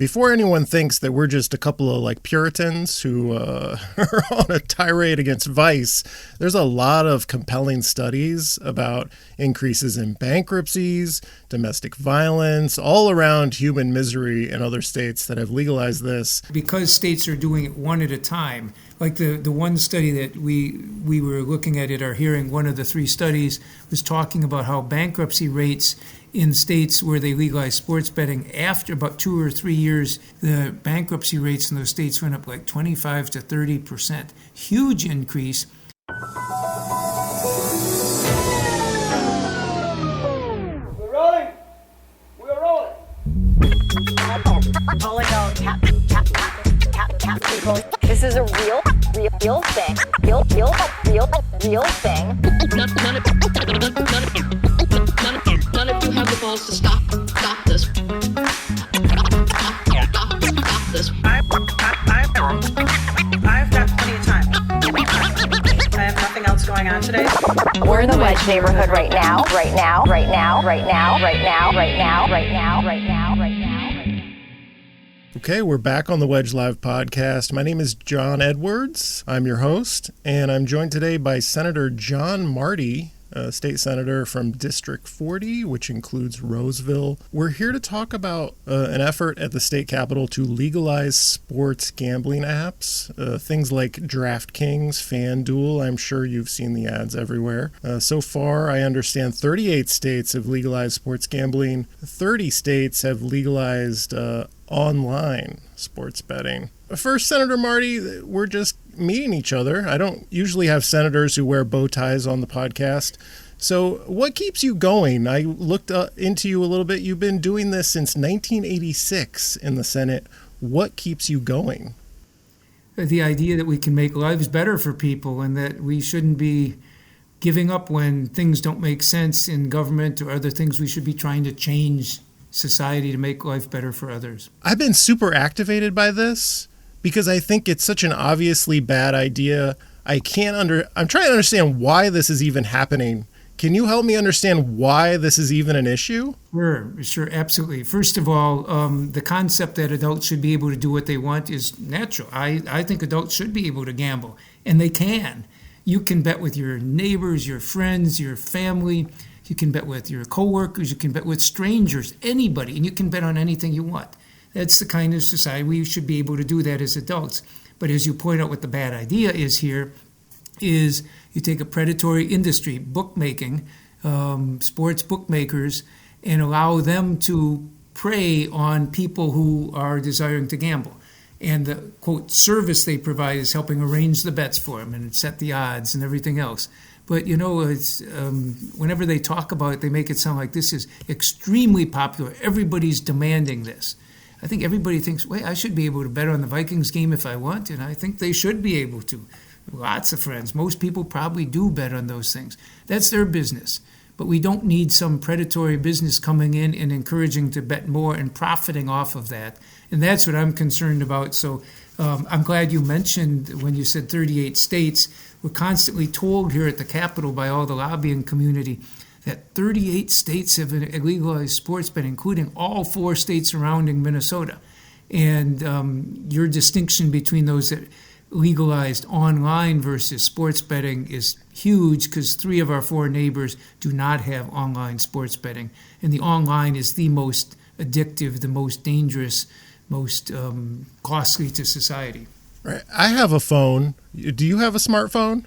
before anyone thinks that we're just a couple of like Puritans who are on a tirade against vice, there's a lot of compelling studies about increases in bankruptcies, domestic violence, all around human misery in other states that have legalized this. Because states are doing it one at a time, like the one study that we were looking at our hearing, one of the 3 studies was talking about how bankruptcy rates in states where they legalize sports betting, after about 2 or 3 years, the bankruptcy rates in those states went up like 25 to 30%. Huge increase. We're rolling. We're rolling. This is a real thing. Real thing. None of you have the balls to stop this. Stop this. I've got plenty of time. I have nothing else going on today. We're in the Wedge neighborhood right now. Okay, we're back on the Wedge Live podcast. My name is John Edwards. I'm your host, and I'm joined today by Senator John Marty, state senator from District 40, which includes Roseville. We're here to talk about an effort at the state capitol to legalize sports gambling apps, things like DraftKings, FanDuel. I'm sure you've seen the ads everywhere. So far, I understand 38 states have legalized sports gambling. 30 states have legalized online sports betting. First, Senator Marty, we're just meeting each other. I don't usually have senators who wear bow ties on the podcast. So what keeps you going? I looked into you a little bit. You've been doing this since 1986 in the Senate. What keeps you going? The idea that we can make lives better for people and that we shouldn't be giving up when things don't make sense in government or other things. We should be trying to change society to make life better for others. I've been super activated by this because I think it's such an obviously bad idea. I'm trying to understand why this is even happening. Can you help me understand why this is even an issue? Sure, absolutely. First of all, the concept that adults should be able to do what they want is natural. I think adults should be able to gamble, and they can. You can bet with your neighbors, your friends, your family. You can bet with your coworkers, you can bet with strangers, anybody, and you can bet on anything you want. That's the kind of society we should be able to do that as adults. But as you point out, what the bad idea is here is you take a predatory industry, bookmaking, sports bookmakers, and allow them to prey on people who are desiring to gamble. And the, quote, service they provide is helping arrange the bets for them and set the odds and everything else. But, it's whenever they talk about it, they make it sound like this is extremely popular. Everybody's demanding this. I think everybody thinks, wait, I should be able to bet on the Vikings game if I want, and I think they should be able to. Lots of friends. Most people probably do bet on those things. That's their business. But we don't need some predatory business coming in and encouraging to bet more and profiting off of that. And that's what I'm concerned about. So I'm glad you mentioned when you said 38 states. We're constantly told here at the Capitol by all the lobbying community that 38 states have legalized sports betting, including all 4 states surrounding Minnesota. And your distinction between those that legalized online versus sports betting is huge because 3 of our 4 neighbors do not have online sports betting. And the online is the most addictive, the most dangerous, most costly to society. Right. I have a phone. Do you have a smartphone?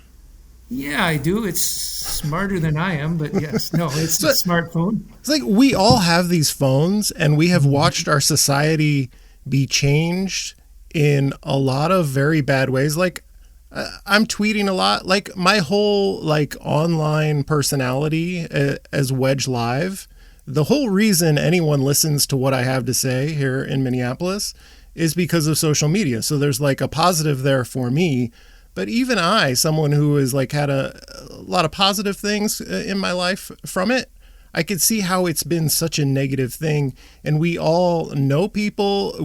Yeah, I do. It's smarter than I am, but yes. No, it's a smartphone. It's like we all have these phones, and we have watched our society be changed in a lot of very bad ways. Like, I'm tweeting a lot. Like, my whole, online personality as Wedge Live, the whole reason anyone listens to what I have to say here in Minneapolis is because of social media. So there's a positive there for me. But even I, someone who has had a lot of positive things in my life from it, I could see how it's been such a negative thing. And we all know people.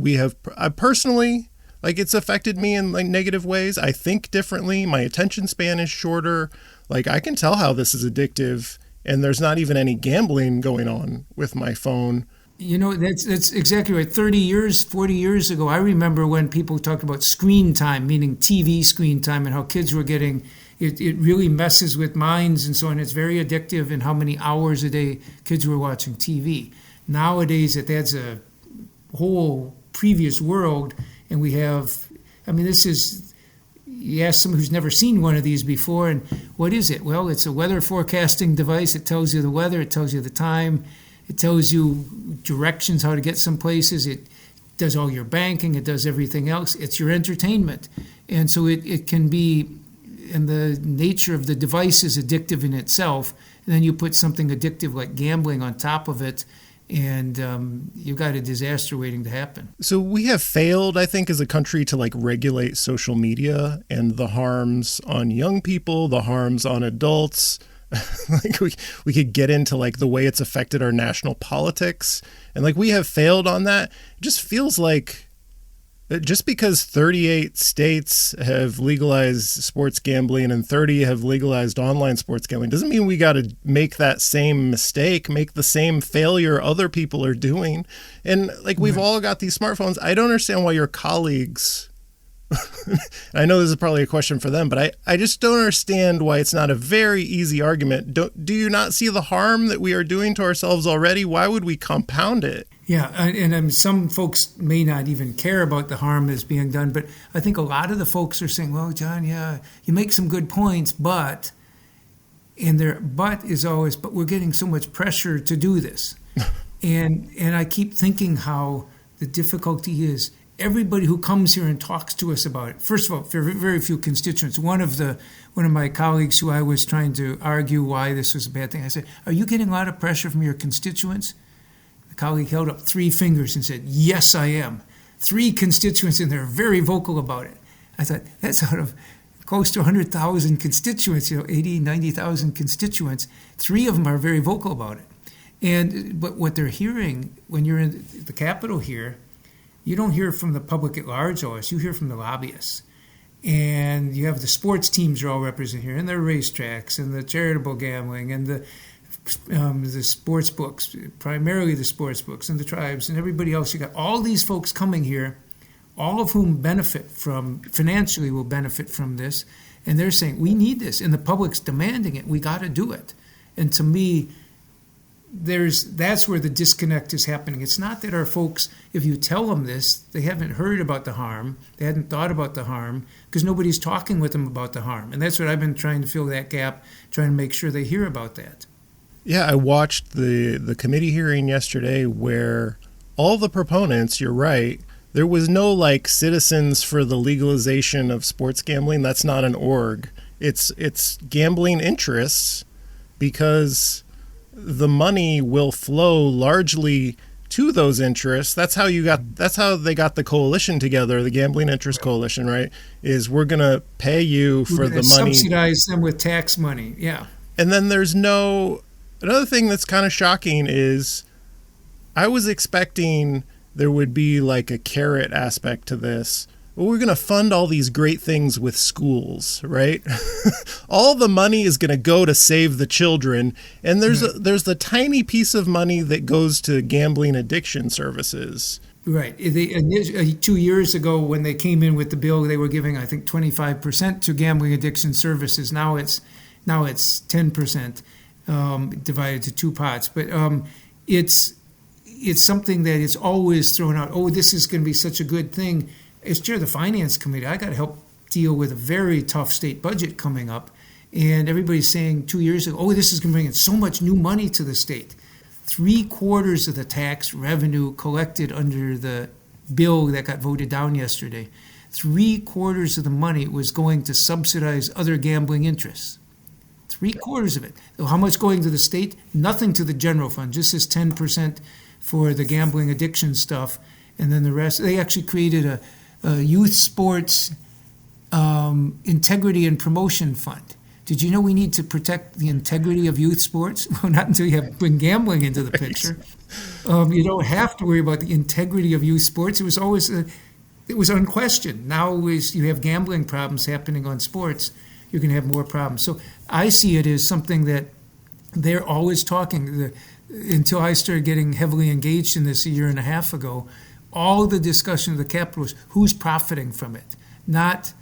I personally, it's affected me in negative ways. I think differently. My attention span is shorter. I can tell how this is addictive. And there's not even any gambling going on with my phone. That's exactly right. 30 years, 40 years ago, I remember when people talked about screen time, meaning TV screen time, and how kids were getting it really messes with minds and so on. It's very addictive, and how many hours a day kids were watching TV. Nowadays, it adds a whole previous world, and we have, this is, you ask someone who's never seen one of these before, and what is it? Well, it's a weather forecasting device. It tells you the weather, it tells you the time, it tells you directions how to get some places, it does all your banking, it does everything else. It's your entertainment. And so it can be, and the nature of the device is addictive in itself, and then you put something addictive like gambling on top of it, and you've got a disaster waiting to happen. So we have failed, I think, as a country to regulate social media and the harms on young people, the harms on adults. We could get into the way it's affected our national politics, and we have failed on that. It just feels like just because 38 states have legalized sports gambling and 30 have legalized online sports gambling doesn't mean we got to make that same mistake, make the same failure other people are doing. And we've all got these smartphones. I don't understand why your colleagues, I know this is probably a question for them, but I just don't understand why it's not a very easy argument. Do you not see the harm that we are doing to ourselves already? Why would we compound it? Yeah, and some folks may not even care about the harm that's being done, but I think a lot of the folks are saying, well, John, yeah, you make some good points, but we're getting so much pressure to do this. and I keep thinking how the difficulty is everybody who comes here and talks to us about it. First of all, very, very few constituents. One of my colleagues who I was trying to argue why this was a bad thing, I said, are you getting a lot of pressure from your constituents? Colleague held up 3 fingers and said, yes, I am. 3 constituents, and they're very vocal about it. I thought, that's out of close to 100,000 constituents, 80, 90,000 constituents. 3 of them are very vocal about it. But what they're hearing when you're in the Capitol here, you don't hear from the public at large always, you hear from the lobbyists. And you have the sports teams are all represented here, and the racetracks, and the charitable gambling, and the sports books, primarily the sports books, and the tribes, and everybody else. You got all these folks coming here, all of whom financially will benefit from this, and they're saying, we need this, and the public's demanding it. We got to do it. And to me, that's where the disconnect is happening. It's not that our folks, if you tell them this, they haven't heard about the harm, they hadn't thought about the harm, because nobody's talking with them about the harm. And that's what I've been trying to fill that gap, trying to make sure they hear about that. Yeah, I watched the committee hearing yesterday where all the proponents, you're right, there was no citizens for the legalization of sports gambling. That's not an org. It's gambling interests, because the money will flow largely to those interests. That's how they got the coalition together, the Gambling Interest Coalition, right? Is we're going to pay you for the money. Subsidize them with tax money, yeah. And then another thing that's kind of shocking is I was expecting there would be a carrot aspect to this. Well, we're going to fund all these great things with schools, right? All the money is going to go to save the children. And there's the tiny piece of money that goes to gambling addiction services. Right. 2 years ago, when they came in with the bill, they were giving, I think, 25% to gambling addiction services. Now it's 10%. Divided to 2 pots, but it's something that it's always thrown out. Oh, this is going to be such a good thing. As chair of the finance committee, I got to help deal with a very tough state budget coming up, and everybody's saying 2 years ago, oh, this is going to bring in so much new money to the state. 3/4 of the tax revenue collected under the bill that got voted down yesterday, 3/4 of the money was going to subsidize other gambling interests. 3/4 of it. How much going to the state? Nothing to the general fund, just as 10% for the gambling addiction stuff. And then the rest, they actually created a youth sports integrity and promotion fund. Did you know we need to protect the integrity of youth sports? Well, not until you bring gambling into the picture. You don't have to worry about the integrity of youth sports. It was always, it was unquestioned. Now you have gambling problems happening on sports, you're going to have more problems. So I see it as something that they're always talking. until I started getting heavily engaged in this a year and a half ago, all the discussion of the capital was who's profiting from it, not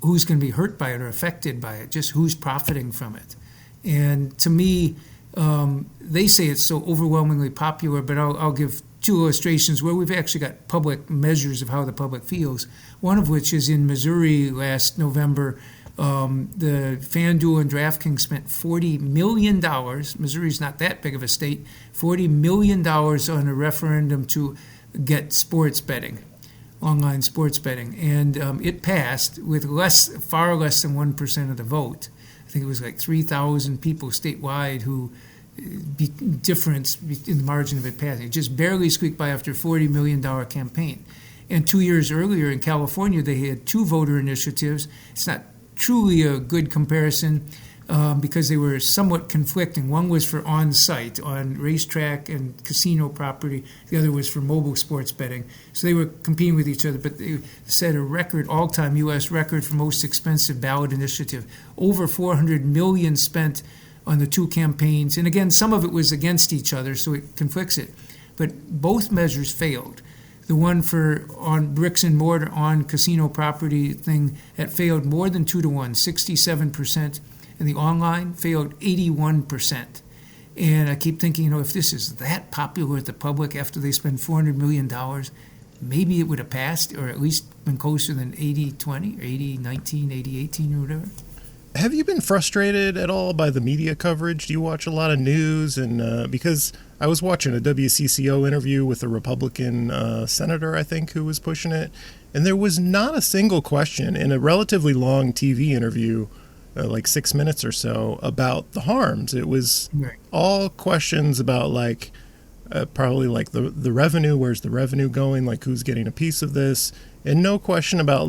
who's going to be hurt by it or affected by it, just who's profiting from it. And to me, they say it's so overwhelmingly popular, but I'll give two illustrations where we've actually got public measures of how the public feels. One of which is in Missouri last November. The FanDuel and DraftKings spent $40 million. Missouri's not that big of a state. $40 million on a referendum to get sports betting, online sports betting, and it passed with far less than 1% of the vote. I think it was like 3,000 people statewide who difference in the margin of it passing. It just barely squeaked by after a $40 million campaign. And 2 years earlier in California, they had two voter initiatives. It's not truly a good comparison because they were somewhat conflicting. One was for on-site, on racetrack and casino property. The other was for mobile sports betting. So they were competing with each other, but they set a record, all-time U.S. record for most expensive ballot initiative. Over $400 million spent on the two campaigns. And again, some of it was against each other, so it conflicts it. But both measures failed. The one for on bricks and mortar on casino property thing that failed more than 2 to 1, 67%, and the online failed 81%. And I keep thinking, if this is that popular with the public after they spend $400 million, maybe it would have passed, or at least been closer than 80-20, or 80-19, 80-18, or whatever. Have you been frustrated at all by the media coverage? Do you watch a lot of news? And because I was watching a WCCO interview with a Republican senator, I think, who was pushing it, and there was not a single question in a relatively long TV interview, like 6 minutes or so, about the harms. It was all questions about probably like the revenue, where's the revenue going, like who's getting a piece of this, and no question about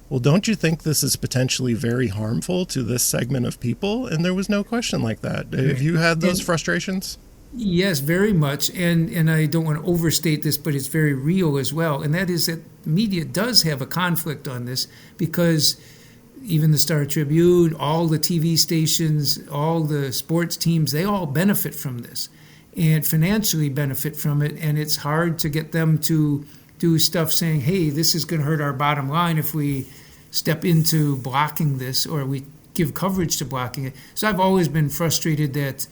well, don't you think this is potentially very harmful to this segment of people? And there was no question like that. Have you had those frustrations? Yes, very much. And I don't want to overstate this, but it's very real as well. And that is that media does have a conflict on this because even the Star Tribune, all the TV stations, all the sports teams, they all benefit from this and financially benefit from it. And it's hard to get them to do stuff saying, hey, this is going to hurt our bottom line if we step into blocking this or we give coverage to blocking it. So I've always been frustrated that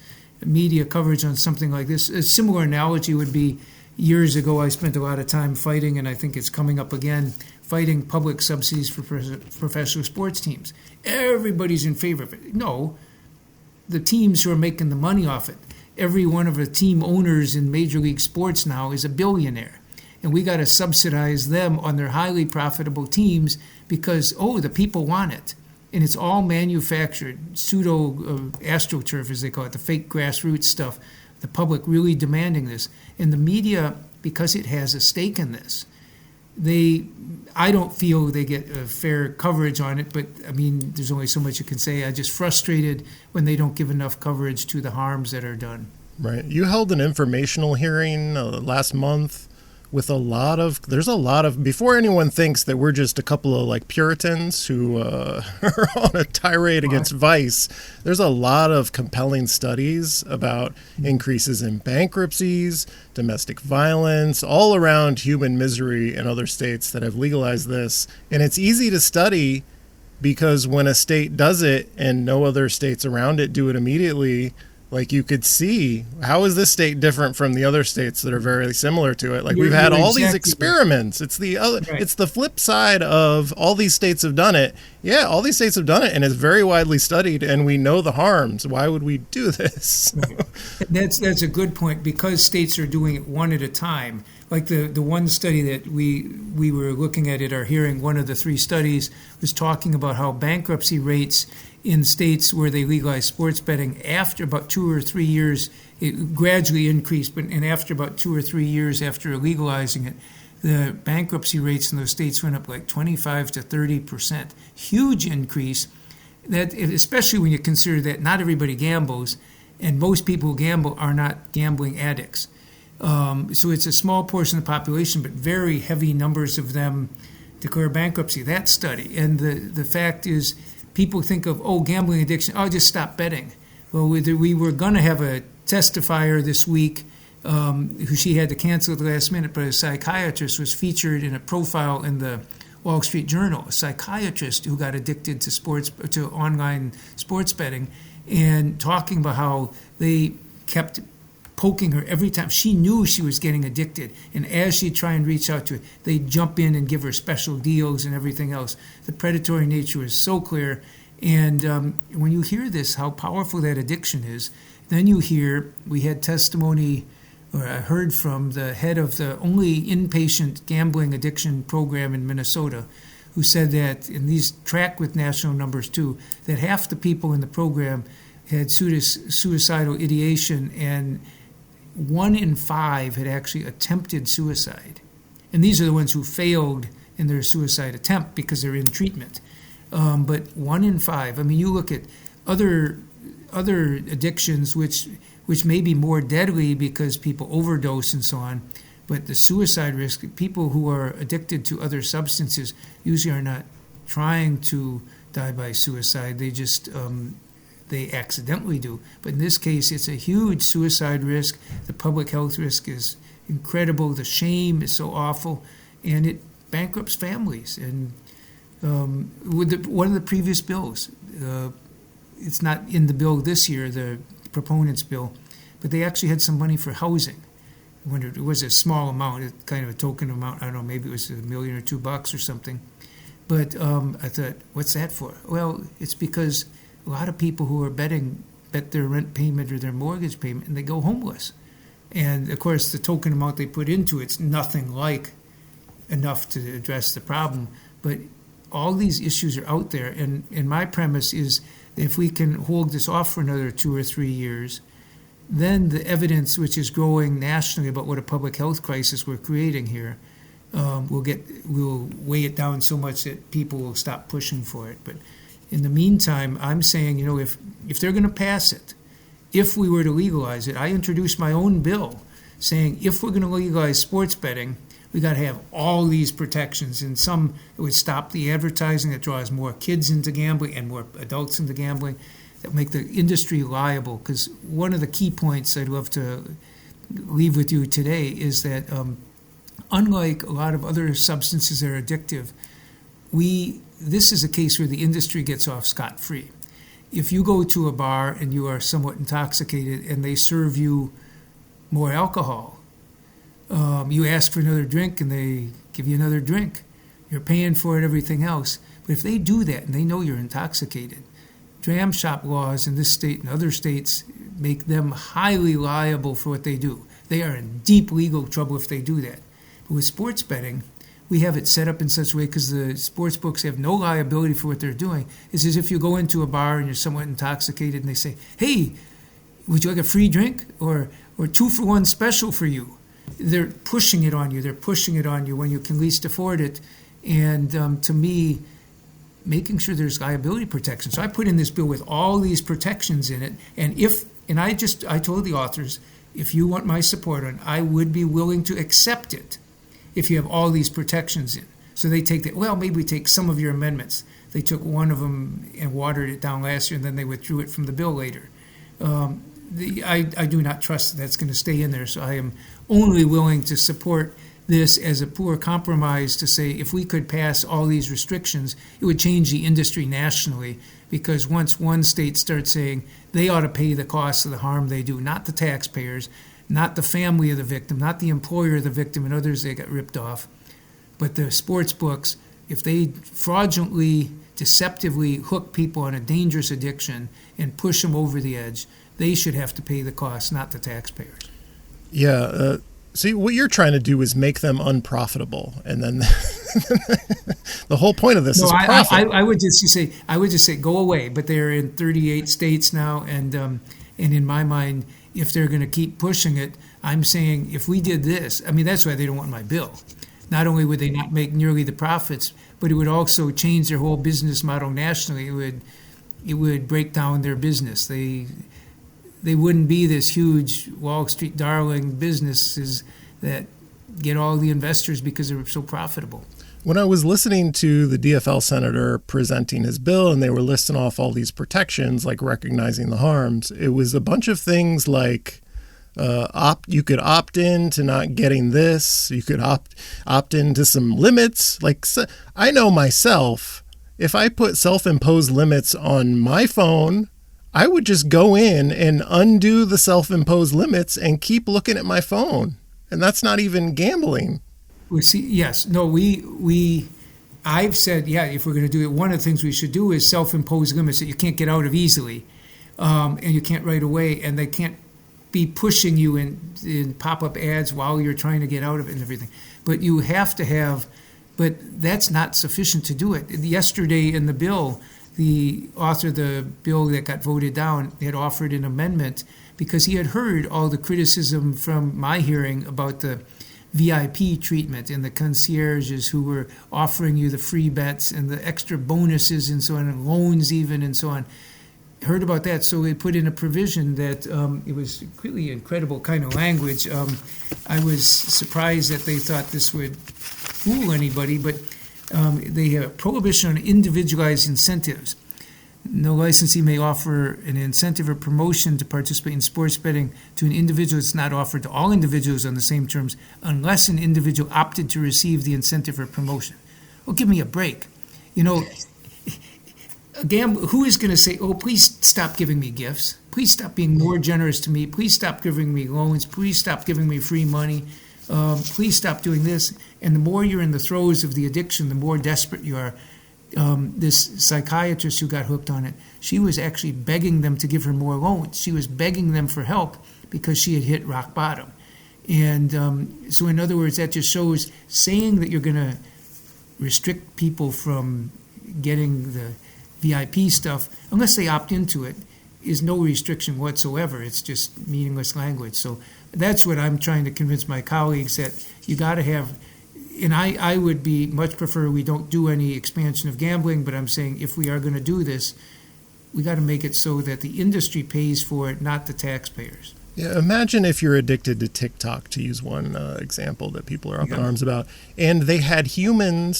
media coverage on something like this. A similar analogy would be years ago I spent a lot of time fighting, and I think it's coming up again, fighting public subsidies for professional sports teams. Everybody's in favor of it. No, the teams who are making the money off it. Every one of the team owners in Major League Sports now is a billionaire. And we got to subsidize them on their highly profitable teams because, the people want it. And it's all manufactured, pseudo astroturf, as they call it, the fake grassroots stuff, the public really demanding this. And the media, because it has a stake in this, I don't feel they get fair coverage on it, but I mean, there's only so much you can say. I'm just frustrated when they don't give enough coverage to the harms that are done. Right. You held an informational hearing last month with there's a lot of, before anyone thinks that we're just a couple of Puritans who are on a tirade against vice, there's a lot of compelling studies about increases in bankruptcies, domestic violence, all around human misery in other states that have legalized this. And it's easy to study because when a state does it and no other states around it do it immediately, you could see, how is this state different from the other states that are very similar to it? We've had all these experiments. It's the other, It's the flip side of all these states have done it. Yeah, all these states have done it, and it's very widely studied, and we know the harms. Why would we do this? That's a good point, because states are doing it one at a time. Like the one study that we were looking at our hearing, one of the three studies was talking about how bankruptcy rates in states where they legalized sports betting, after about 2 or 3 years, it gradually increased, and after about 2 or 3 years after legalizing it, the bankruptcy rates in those states went up 25 to 30%. Huge increase, that especially when you consider that not everybody gambles, and most people who gamble are not gambling addicts. So it's a small portion of the population, but very heavy numbers of them declare bankruptcy. That study, and the fact is, people think of, gambling addiction, just stop betting. Well, we were going to have a testifier this week who she had to cancel at the last minute, but a psychiatrist was featured in a profile in the Wall Street Journal, a psychiatrist who got addicted to online sports betting, and talking about how they kept poking her every time. She knew she was getting addicted, and as she'd try and reach out to it, they'd jump in and give her special deals and everything else. The predatory nature was so clear, and when you hear this, how powerful that addiction is, then you hear, we had testimony, or I heard from the head of the only inpatient gambling addiction program in Minnesota, who said that, and these track with national numbers too, that half the people in the program had suicidal ideation, and 1 in 5 had actually attempted suicide. And these are the ones who failed in their suicide attempt because they're in treatment. But 1 in 5, I mean, you look at other addictions which may be more deadly because people overdose and so on, but the suicide risk, people who are addicted to other substances usually are not trying to die by suicide. They just, they accidentally do. But in this case, it's a huge suicide risk. The public health risk is incredible. The shame is so awful, and it bankrupts families. And with one of the previous bills, it's not in the bill this year, the proponents' bill, but they actually had some money for housing. I wondered, it was a small amount, kind of a token amount. I don't know, maybe it was $1 million or $2 or something. But I thought, what's that for? Well, it's because a lot of people who are bet their rent payment or their mortgage payment, and they go homeless. And of course, the token amount they put into it's nothing like enough to address the problem. But all these issues are out there, and my premise is if we can hold this off for another 2 or 3 years, then the evidence which is growing nationally about what a public health crisis we're creating here will weigh it down so much that people will stop pushing for it. But in the meantime, I'm saying, if they're going to pass it, if we were to legalize it, I introduced my own bill saying if we're going to legalize sports betting, we got to have all these protections, and some it would stop the advertising that draws more kids into gambling and more adults into gambling, that make the industry liable. Because one of the key points I'd love to leave with you today is that unlike a lot of other substances that are addictive, this is a case where the industry gets off scot-free. If you go to a bar and you are somewhat intoxicated and they serve you more alcohol, you ask for another drink and they give you another drink. You're paying for it, everything else. But if they do that and they know you're intoxicated, dram shop laws in this state and other states make them highly liable for what they do. They are in deep legal trouble if they do that. But with sports betting, we have it set up in such a way, because the sports books have no liability for what they're doing. It's as if you go into a bar and you're somewhat intoxicated and they say, hey, would you like a free drink or 2-for-1 special for you? They're pushing it on you. They're pushing it on you when you can least afford it. And to me, making sure there's liability protection. So I put in this bill with all these protections in it. And I told the authors, if you want my support on it, I would be willing to accept it if you have all these protections in. So they take that, well, maybe we take some of your amendments. They took one of them and watered it down last year, and then they withdrew it from the bill later. I do not trust that's going to stay in there, so I am only willing to support this as a poor compromise to say if we could pass all these restrictions, it would change the industry nationally, because once one state starts saying they ought to pay the cost of the harm they do, not the taxpayers, not the family of the victim, not the employer of the victim and others that got ripped off, but the sports books, if they fraudulently, deceptively hook people on a dangerous addiction and push them over the edge, they should have to pay the cost, not the taxpayers. Yeah. See, what you're trying to do is make them unprofitable, and then the whole point of this is profit. I would just say go away. But they're in 38 states now, and in my mind, if they're going to keep pushing it, I'm saying if we did this, I mean that's why they don't want my bill. Not only would they not make nearly the profits, but it would also change their whole business model nationally. It would break down their business. They wouldn't be this huge Wall Street darling businesses that get all the investors because they're so profitable. When I was listening to the DFL senator presenting his bill and they were listing off all these protections, like recognizing the harms, it was a bunch of things like you could opt in to not getting this. You could opt into some limits. Like, I know myself, if I put self-imposed limits on my phone, I would just go in and undo the self-imposed limits and keep looking at my phone. And that's not even gambling. We see, yes, no, I've said, if we're going to do it, one of the things we should do is self-impose limits that you can't get out of easily, and you can't right away, and they can't be pushing you in pop-up ads while you're trying to get out of it and everything. But you have to have, but that's not sufficient to do it. Yesterday in the bill, the author of the bill that got voted down had offered an amendment because he had heard all the criticism from my hearing about the VIP treatment and the concierges who were offering you the free bets and the extra bonuses and so on, and loans even and so on. Heard about that, so they put in a provision that it was really incredible kind of language. I was surprised that they thought this would fool anybody, but they have a prohibition on individualized incentives. No licensee may offer an incentive or promotion to participate in sports betting to an individual that's not offered to all individuals on the same terms unless an individual opted to receive the incentive or promotion. Well, give me a break. You know, who is going to say, oh, please stop giving me gifts. Please stop being more generous to me. Please stop giving me loans. Please stop giving me free money. Please stop doing this. And the more you're in the throes of the addiction, the more desperate you are. This psychiatrist who got hooked on it, she was actually begging them to give her more loans. She was begging them for help because she had hit rock bottom. And so in other words, that just shows saying that you're going to restrict people from getting the VIP stuff, unless they opt into it, is no restriction whatsoever. It's just meaningless language. So that's what I'm trying to convince my colleagues, that you got to have. And I would be much prefer we don't do any expansion of gambling, but I'm saying if we are going to do this, we got to make it so that the industry pays for it, not the taxpayers. Yeah, imagine if you're addicted to TikTok, to use one example that people are up in arms about, and they had human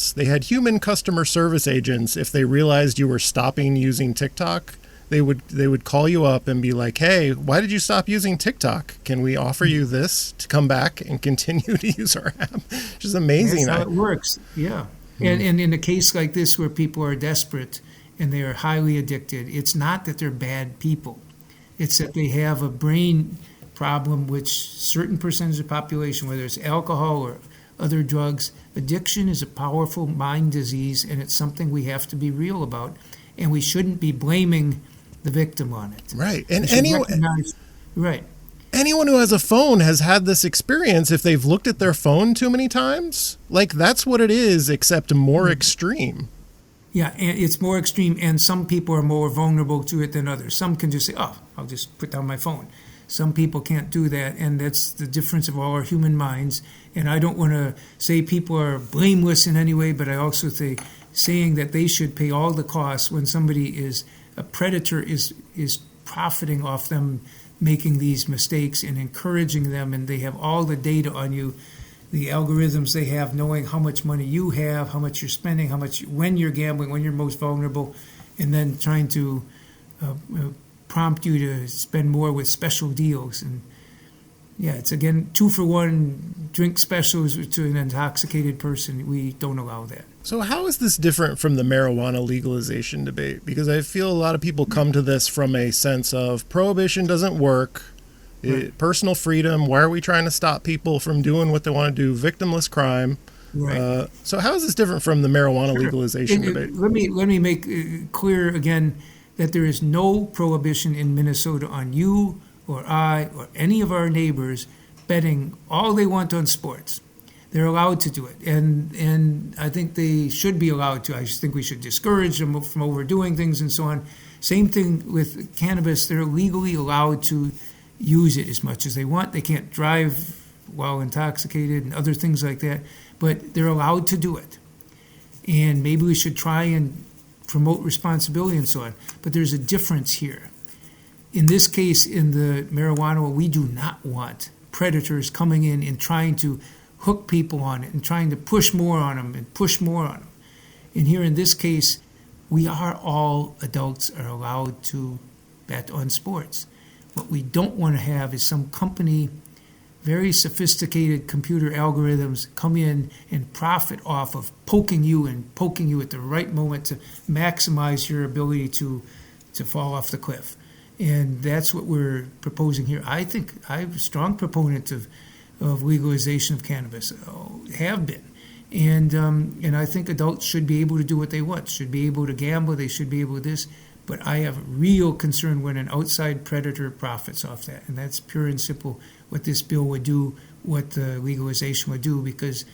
customer service agents. If they realized you were stopping using TikTok, they would call you up and be like, hey, why did you stop using TikTok? Can we offer you this to come back and continue to use our app? Which is amazing. That's how it works, yeah. And in a case like this where people are desperate and they are highly addicted, it's not that they're bad people. It's that they have a brain problem, which certain percentage of the population, whether it's alcohol or other drugs, addiction is a powerful mind disease, and it's something we have to be real about. And we shouldn't be blaming the victim on it. Right. And right. Anyone who has a phone has had this experience if they've looked at their phone too many times. Like, that's what it is, except more extreme. Yeah, and it's more extreme, and some people are more vulnerable to it than others. Some can just say, oh, I'll just put down my phone. Some people can't do that, and that's the difference of all our human minds. And I don't want to say people are blameless in any way, but I also think saying that they should pay all the costs when somebody is a predator is profiting off them making these mistakes and encouraging them, and they have all the data on you, the algorithms they have, knowing how much money you have, how much you're spending, how much when you're gambling, when you're most vulnerable, and then trying to prompt you to spend more with special deals. And yeah, it's again 2-for-1 drink specials to an intoxicated person. We don't allow that. So how is this different from the marijuana legalization debate? Because I feel a lot of people come to this from a sense of prohibition doesn't work, personal freedom, why are we trying to stop people from doing what they want to do, victimless crime. Right. So how is this different from the marijuana legalization debate? Let me make clear again that there is no prohibition in Minnesota on you or I or any of our neighbors betting all they want on sports. They're allowed to do it, and I think they should be allowed to. I just think we should discourage them from overdoing things and so on. Same thing with cannabis. They're legally allowed to use it as much as they want. They can't drive while intoxicated and other things like that, but they're allowed to do it. And maybe we should try and promote responsibility and so on. But there's a difference here. In this case, in the marijuana, we do not want predators coming in and trying to hook people on it and trying to push more on them and push more on them. And here in this case, we are all adults are allowed to bet on sports. What we don't want to have is some company, very sophisticated computer algorithms come in and profit off of poking you at the right moment to maximize your ability to fall off the cliff. And that's what we're proposing here. I think I'm a strong proponent of legalization of cannabis, have been. And I think adults should be able to do what they want, should be able to gamble, they should be able to this. But I have real concern when an outside predator profits off that. And that's pure and simple what this bill would do, what the legalization would do. Because,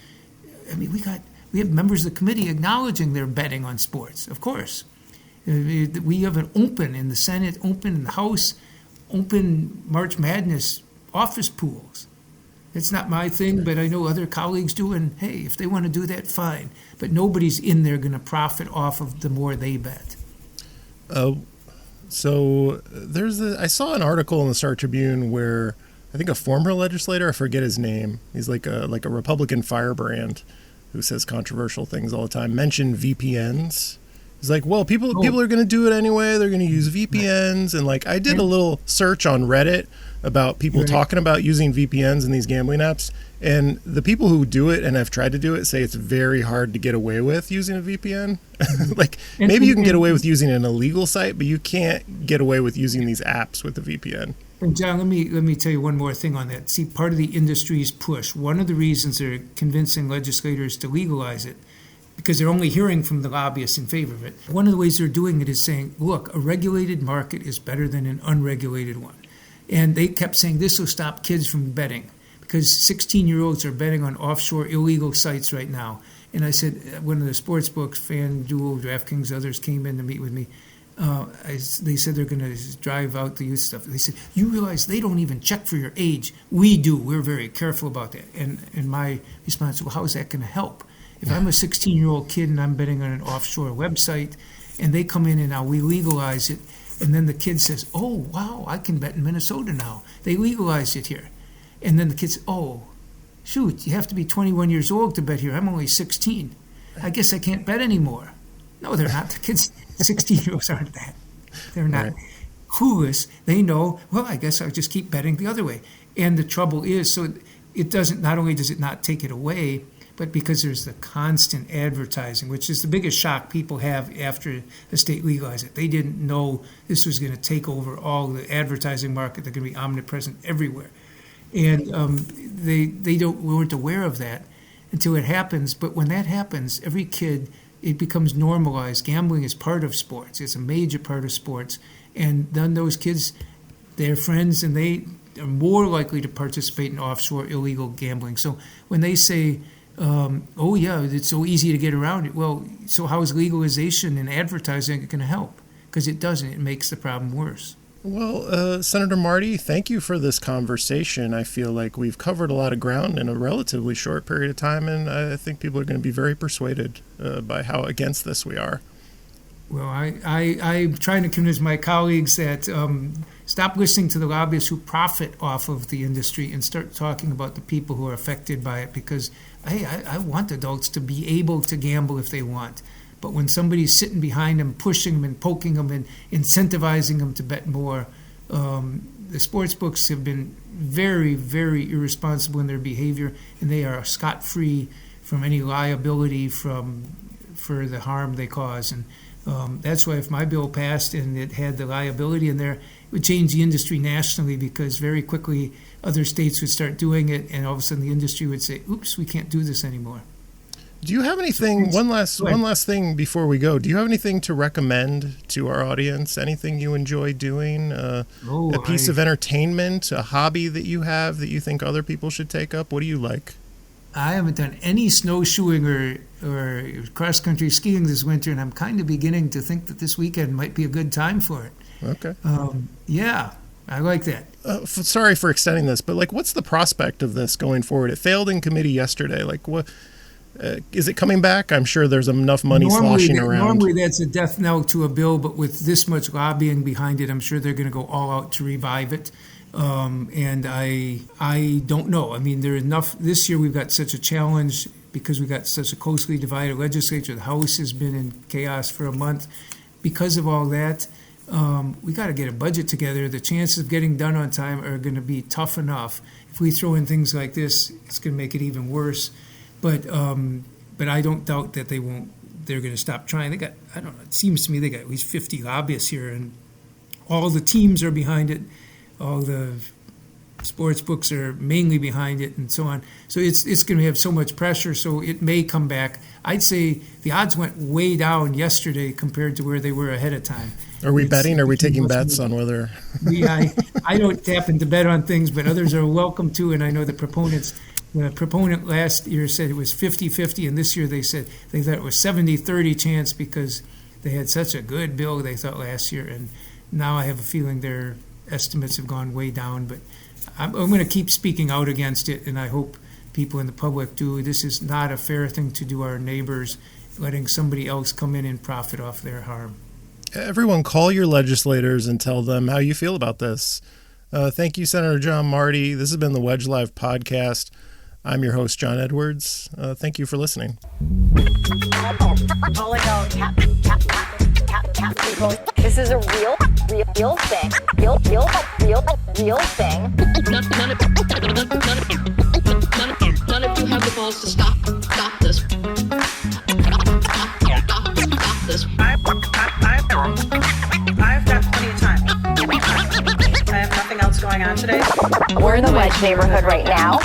I mean, we have members of the committee acknowledging they're betting on sports, of course. We have an open in the Senate, open in the House, open March Madness office pools. It's not my thing, but I know other colleagues do. And, hey, if they want to do that, fine. But nobody's in there going to profit off of the more they bet. So I saw an article in the Star Tribune where I think a former legislator, I forget his name, he's like a Republican firebrand who says controversial things all the time, mentioned VPNs. He's like, well, people are going to do it anyway. They're going to use VPNs. And like, I did a little search on Reddit about people talking about using VPNs in these gambling apps. And the people who do it and have tried to do it say it's very hard to get away with using a VPN. Like maybe you can get away with using an illegal site, but you can't get away with using these apps with a VPN. And John, let me tell you one more thing on that. See, part of the industry's push, one of the reasons they're convincing legislators to legalize it, because they're only hearing from the lobbyists in favor of it. One of the ways they're doing it is saying, look, a regulated market is better than an unregulated one. And they kept saying this will stop kids from betting because 16-year-olds are betting on offshore illegal sites right now. And I said, one of the sports books, FanDuel, DraftKings, others came in to meet with me. They said they're going to drive out the youth stuff. They said, you realize they don't even check for your age. We do. We're very careful about that. And my response, well, how is that going to help? If I'm a 16-year-old kid and I'm betting on an offshore website and they come in and now we legalize it, and then the kid says, oh, wow, I can bet in Minnesota now. They legalized it here. And then the kid says, oh, shoot, you have to be 21 years old to bet here. I'm only 16. I guess I can't bet anymore. No, they're not. The kids, 16-year-olds aren't that. They're not clueless. They know, well, I guess I'll just keep betting the other way. And the trouble is, so it doesn't, not only does it not take it away, but because there's the constant advertising, which is the biggest shock people have after the state legalized it. They didn't know this was going to take over all the advertising market. They're going to be omnipresent everywhere. And they weren't aware of that until it happens. But when that happens, every kid, it becomes normalized. Gambling is part of sports. It's a major part of sports. And then those kids, they're friends, and they are more likely to participate in offshore illegal gambling. So when they say, oh, yeah, it's so easy to get around it. Well, so how is legalization and advertising going to help? Because it doesn't. It makes the problem worse. Well, Senator Marty, thank you for this conversation. I feel like we've covered a lot of ground in a relatively short period of time, and I think people are going to be very persuaded by how against this we are. Well, I'm trying to convince my colleagues that stop listening to the lobbyists who profit off of the industry and start talking about the people who are affected by it, because, hey, I want adults to be able to gamble if they want. But when somebody's sitting behind them, pushing them and poking them and incentivizing them to bet more, the sports books have been very, very irresponsible in their behavior, and they are scot-free from any liability for the harm they cause. And that's why if my bill passed and it had the liability in there, it would change the industry nationally, because very quickly other states would start doing it, and all of a sudden the industry would say, oops, we can't do this anymore. Do you have anything, one last thing before we go, do you have anything to recommend to our audience? Anything you enjoy doing? A piece of entertainment, a hobby that you have that you think other people should take up? What do you like? I haven't done any snowshoeing or cross-country skiing this winter, and I'm kind of beginning to think that this weekend might be a good time for it. Okay. Yeah, I like that. Sorry for extending this, but like, what's the prospect of this going forward? It failed in committee yesterday. Like, what? Is it coming back? I'm sure there's enough money sloshing around. Normally that's a death knell to a bill, but with this much lobbying behind it, I'm sure they're going to go all out to revive it. And I don't know. I mean, there are enough. This year we've got such a challenge because we got such a closely divided legislature. The House has been in chaos for a month. Because of all that, we got to get a budget together. The chances of getting done on time are going to be tough enough. If we throw in things like this, it's going to make it even worse. But I don't doubt that they're going to stop trying. They got, I don't know, it seems to me they got at least 50 lobbyists here, and all the teams are behind it. All the sports books are mainly behind it, and so on. So it's going to have so much pressure, so it may come back. I'd say the odds went way down yesterday compared to where they were ahead of time. Are we betting? Are we taking bets on whether? I don't happen to bet on things, but others are welcome to, and I know the proponent last year said it was 50-50, and this year they said they thought it was 70-30 chance because they had such a good bill, they thought, last year, and now I have a feeling their estimates have gone way down. But I'm going to keep speaking out against it, and I hope people in the public do. This is not a fair thing to do our neighbors, letting somebody else come in and profit off their harm. Everyone, call your legislators and tell them how you feel about this. Thank you, Senator John Marty. This has been the Wedge Live podcast. I'm your host, John Edwards. Thank you for listening. This is a real thing. Real thing. None of you have the balls to stop this. Stop this. I've got plenty of time. I have nothing else going on today. We're in the Wedge neighborhood right now.